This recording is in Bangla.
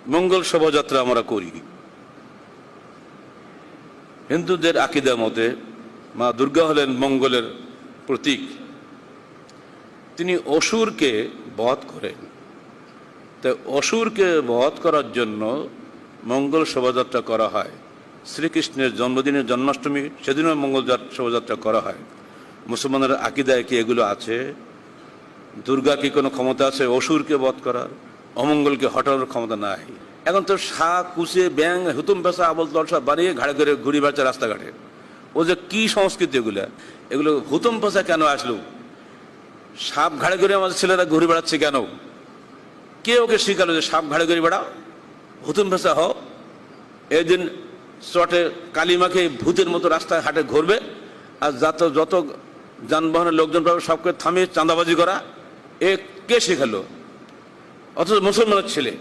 মঙ্গল শোভাযাত্রা আমরা করি। হিন্দুদের আকীদা মতে মা দুর্গা হলেন মঙ্গলের প্রতীক। তিনি অসুরকে বধ করেন। তাই অসুরকে বধ করার জন্য মঙ্গল শোভাযাত্রা করা হয়। শ্রীকৃষ্ণের জন্মদিনের জন্মাষ্টমী সেদিনও মঙ্গল শোভাযাত্রা করা হয়। মুসলমানের আকীদায় কি এগুলো আছে? দুর্গা কি কোনো ক্ষমতা আছে অসুরকে বধ করার? অমঙ্গলকে হটানোর ক্ষমতা নাই। এখন তো শাক কুচে ব্যাং হুতুম পেশা আবল তলসা বানিয়ে ঘাড়ে করে ঘুরি বেড়াচ্ছে রাস্তাঘাটে। ও যে কি সংস্কৃতি এগুলো হুতুম পেশা কেন আসলো? সাপ ঘাড়ে করে আমাদের ছেলেরা ঘুরে বেড়াচ্ছে কেন? কে ওকে শিখালো যে সাপ ঘাড়ে করে বেড়াও, হুতুম পেশা হও? এদিন চটে কালিমাকে ভূতের মতো রাস্তায় হাটে ঘুরবে, আর যত যানবাহনের লোকজন পাবে সবকে থামিয়ে চাঁদাবাজি করা, এ কে শেখালো? অথচ মুসলমানের ছেলে।